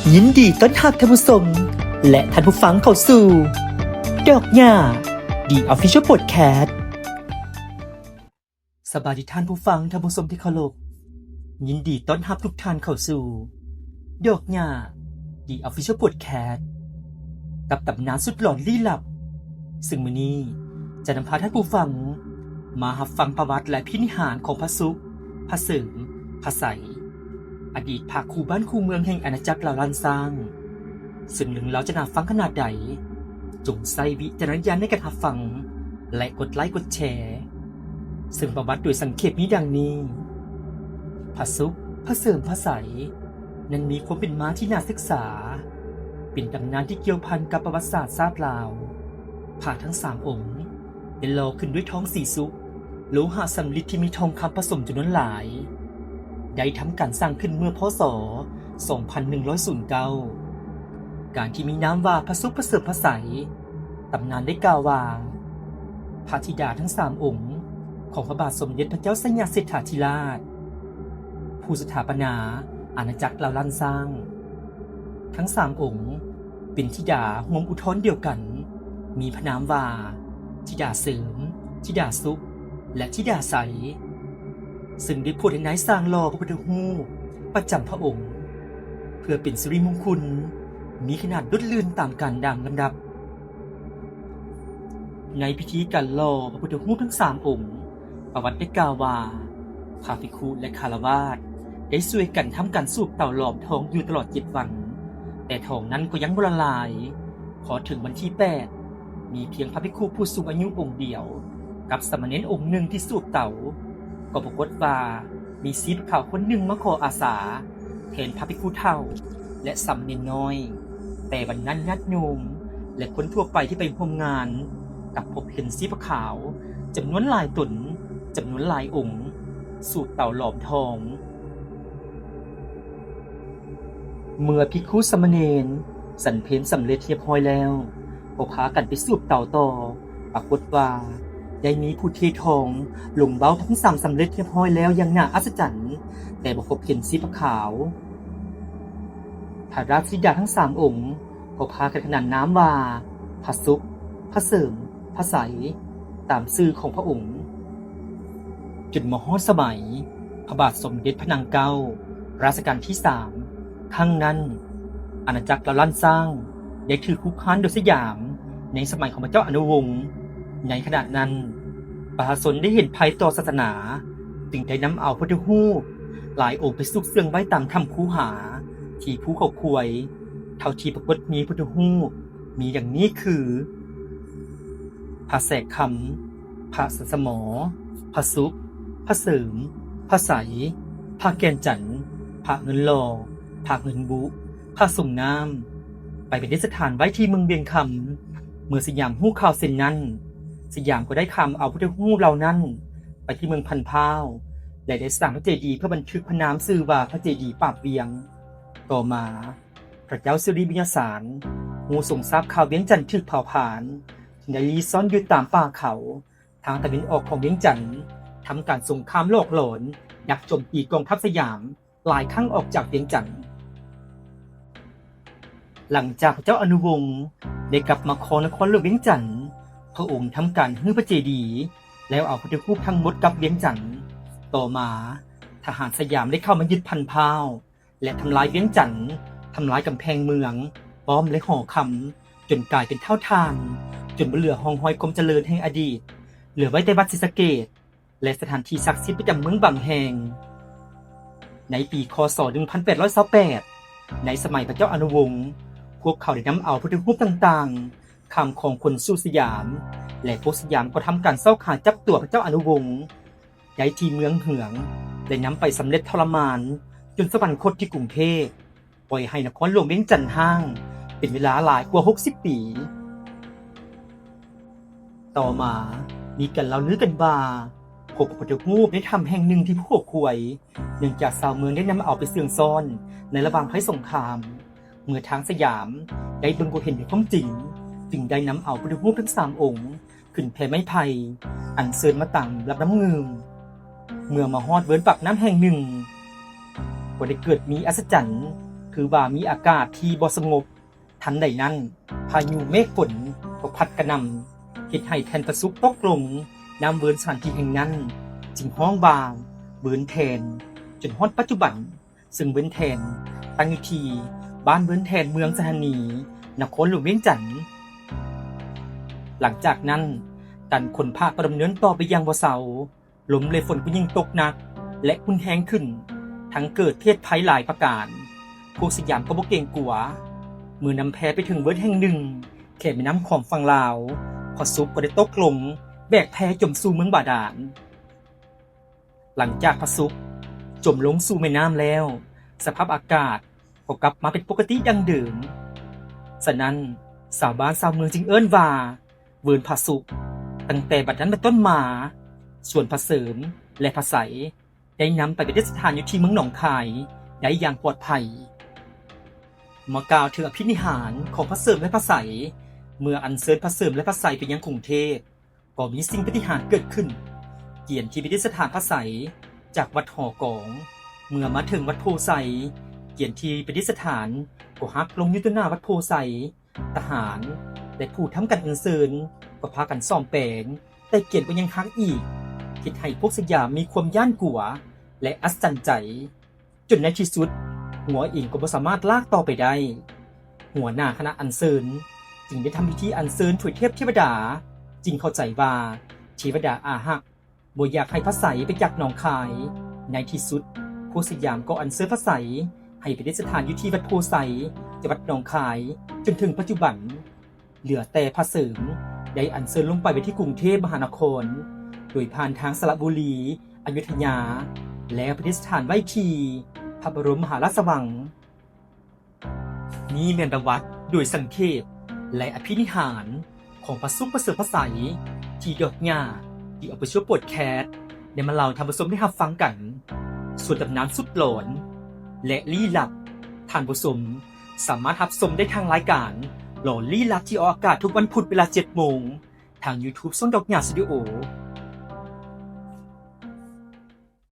ยินดีต้อนรับท่านผู้ชมและท่านผู้ฟังเข้าสู่ดอกหญ้า The Official Podcast สบายดีท่านผู้ฟังท่านผู้ชมที่เคารพยินดีต้อนรับทุกท่านเข้าสู่ดอกหญ้า The Official Podcast กับตำนานสุดหลอนลี้ลับซึ่งมื้อนี้จะนำพาท่านผู้ฟังมารับฟังประวัติและพินิหารของพระสุขพระเสริมพระใสอดีตพระคู่บ้านคู่เมืองแห่งอาณาจักรเหล่าล้านซางซึ่งเรื่องราวจะน่าฟังขนาดใดจงใส่วิจารณญาณในการรับฟังและกดไลค์กดแชร์ซึ่งประวัติโดยสังเขปนี้ดังนี้พระสุขพระเสริมพระใสนั้นมีความเป็นมาที่น่าศึกษาเป็นตำนานที่เกี่ยวพันกับประวัติศาสตร์ทราบลาวพระทั้ง3องค์ได้หล่อขึ้นด้วยทองสีสุกโลหะสำริดที่มีทองคำผสมจำนวนหลายได้ทำการสร้างขึ้นเมื่อพ.ศ. 2109 การที่มีนามว่าพระสุขพระเสริมพระใสตำนานได้กล่าวว่าพระธิดาทั้ง3องค์ของพระบาทสมเด็จพระเจ้าสยามเศรษฐาธิราชผู้สถาปนาอาณาจักรเหล่าล้านซางทั้ง3องค์เป็นธิดาห่วงอุทธรเดียวกันมีพระนามว่าธิดาเสริมธิดาสุขและธิดาใสซึ่งได้พูดให้นายสร้างหล่อพระพุทธรูปประจำพระองค์เพื่อเป็นสิริมงคลมีขนาดลดเลือนตามการดังลำดับในพิธีการหล่อพระพุทธรูปทั้ง3องค์ประวัติได้กล่าวว่าพระภิกขุและฆราวาสได้ช่วยกันทำการสูบเต่าหลอมทองอยู่ตลอด7 วันแต่ทองนั้นก็ยังบ่ละลายพอถึงวันที่8มีเพียงพระภิกขุผู้สูงอายุองค์เดียวกับสามเณรองค์หนึ่งที่สูบเต่าก็ปรากฏว่ามีศิษย์เขาคนหนึ่งมาขออาสาแทนพระภิกขุเฒ่าและสามเณรน้อยแต่วันนั้นญาติโยมและคนทั่วไปที่ไปร่วมงานกับพบเห็นศิษย์ขาวจำนวนหลายตนจำนวนหลายองค์สูบเต่าหลอมทองเมื่อภิกขุสามเณรสันเพลสำเร็จเรียบร้อยแล้วก็พากันไปสูบเต่าต่อปรากฏว่าได้มีผู้เททองลงเบ้าทั้ง3สำเร็จเรียบร้อยแล้วอย่างน่าอัศจรรย์แต่บ่พบเห็นศิษย์ขาวพระราชธิดาทั้ง3องค์ก็พากันขนานนามว่าพระสุขพระเสริมพระใสตามชื่อของพระองค์จนมาฮอดสมัยพระบาทสมเด็จพระนางเกล้ารัชกาลที่3ครั้งนั้นอาณาจักรเหล่าล้านซางได้ถือคุกคานโดยสยามในสมัยของพระเจ้าอนุวงศ์ในขณะนั้นประชาชนได้เห็นภัยต่อศาสนาจึงได้นำเอาพุทธรูปหลายองค์ไปซุกเสื่องไว้ตามถ้ำคูหาที่ภูเขาควยเท่าที่ปรากฏมีพุทธรูปมีอย่างนี้คือพระแสกคำพระสันสมอพระสุขพระเสริมพระใสพระแกนจันทร์พระเงินหล่อพระเงินบุพระส่งน้ำไปเป็นสถานไว้ที่เมืองเวียงคำเมื่อสยามฮู้ข่าวเส้นนั้นสยามก็ได้คำเอาพุทธรูปเหล่านั้นไปที่เมืองพันพาวและได้สร้างพระเจดีย์เพื่อบันทึกพระนามชื่อว่าพระเจดีย์ปราบเวียงต่อมาพระเจ้าสิริบุญญาสารฮู้ทรงทราบข่าวเวียงจันทร์ถูกเผาผลาญจึงได้ลีซ่อนอยู่ตามป่าเขาทางตะวันออกของเวียงจันทร์ทำการสงครามโลกหลอนดักโจมตีกองทัพสยามหลายครั้งออกจากเวียงจันทร์หลังจากพระเจ้าอนุวงศ์ได้กลับมาครองนครหลวงเวียงจันทร์พระองค์ทำการฮื้อพระเจดีย์แล้วเอาพุทธรูปทั้งหมดกลับเวียงจันทร์ต่อมาทหารสยามได้เข้ามายึดพันพาวและทำลายเวียงจันทร์ทำลายกำแพงเมืองป้อมและหอคำจนกลายเป็นเท่าทานจนบ่เหลือห้องห้อยความเจริญแห่งอดีตเหลือไว้แต่วัดศรีสะเกษและสถานที่ศักดิ์สิทธิ์ประจำเมืองบางแห่งในปีค.ศ. 1828ในสมัยพระเจ้าอนุวงศ์พวกเขาได้นำเอาพุทธรูปต่างๆคำของคนสู่สยามและพวกสยามก็ทำการเซ้าขาจับตัวพระเจ้าอนุวงศ์ย้ายที่เมืองเหืองได้นำไปสำเร็จทรมานจนสวรรคตที่กรุงเทพปล่อยให้นครหลวงเวียงจันทร์ห้างเป็นเวลาหลายกว่า60 ปีต่อมามีการเล่าลือกันว่าพบพุทธรูปในถ้ำแห่งหนึ่งที่ภูเขาควยเนื่องจากชาวเมืองได้นำเอาไปเสื่องซ่อนในระหว่างภัยสงครามเมื่อทางสยามได้เบิ่งบ่เห็นในความจริงจึงได้นำเอาพุทธรูปทั้ง3องค์ขึ้นแพไม้ไผ่อัญเชิญมาตั้งรับน้ำเงิมเมื่อมาฮอดเวิ้นปากน้ำแห่งหนึ่งก็ได้เกิดมีอัศจรรย์ คือว่ามีอากาศที่บ่สงบทันใดนั้นพายุเมฆฝนก็พัดกระหน่ำเฮ็ดให้แผ่นประสุกตกลงน้ำเวินสถานที่แห่งนั้นจึงห้องบางเวินแทนจนฮอดปัจจุบันซึ่งเวินแทนตั้งอยู่ที่บ้านเวินแทนเมืองสถานีนครหลวงเวียงจันทน์หลังจากนั้นการขนพาก็ดำเนินต่อไปยังบ่เซาลมและฝนก็ยิ่งตกหนักและรุนแรงขึ้นทั้งเกิดเพศภัยหลายประการพวกสยามก็บ่เกรงกลัวเมื่อนำแพไปถึงเวิร์ดแห่งหนึ่งเขตแม่น้ำของฝั่งลาวพอซุปก็ได้ตกลงแบกแพจมสู่เมืองบาดาลหลังจากพระซุปจมลงสู่แม่น้ำแล้วสภาพอากาศก็กลับมาเป็นปกติดังเดิมฉะนั้นชาวบ้านชาวเมืองจึงเอิ้นว่าเวิร์นพระซุปตั้งแต่บัดนั้นเป็นต้นมาส่วนพระเสริมและพระใสได้นำไปประดิษฐานอยู่ที่เมืองหนองคายได้อย่างปลอดภัยมากล่าวถึงอภินิหารของพระเสริมและพระใสเมื่ออัญเชิญพระเสริมและพระใสไปยังกรุงเทพก็มีสิ่งปาฏิหาริย์เกิดขึ้นเกียรติที่ประดิษฐานพระใสจากวัดหอกองเมื่อมาถึงวัดโพไซเกียรติที่ประดิษฐานก็หักลงอยู่ต่อหน้าวัดโพไซทหารและผู้ทำการอัญเชิญก็พากันซ่อมแปลงแต่เกียรติก็ยังหักอีกคิดให้พวกสยามมีความย่านกลัวและอัศจรรย์ใจจนในที่สุดหัวเองก็บ่สามารถลากต่อไปได้หัวหน้าคณะอัญเชิญจึงได้ทำพิธีอัญเชิญถวยเทพเทวดาจึงเข้าใจว่าเทวดาอาหักบ่อยากให้พระใสไปจากหนองคายในที่สุดพวกสยามก็อัญเชิญพระใสให้ประดิษฐานอยู่ที่วัดโพไซจังหวัดหนองคายจนถึงปัจจุบันเหลือแต่พระเสริมได้อัญเชิญลงไปที่กรุงเทพมหานครโดยผ่านทางสระบุรีอยุธยาแล้วประดิษฐานไว้ที่พระบรมมหาราชวังนี่แม่นประวัติโดยสังเขปและอภินิหารของพระสุขประเสริฐพระใสที่ดอกหญ้าที่เอาไปช่วยปวดแคสได้มาเล่าทำผสมให้รับฟังกันส่วนตำนานสุดหลอนและลี้ลับท่านผู้ชมสามารถรับชมได้ทางรายการหลอนลี้ลับที่ออกอากาศทุกวันพุธเวลา 7 โมงทาง YouTube ช่องดอกหญ้าสตูดิโอ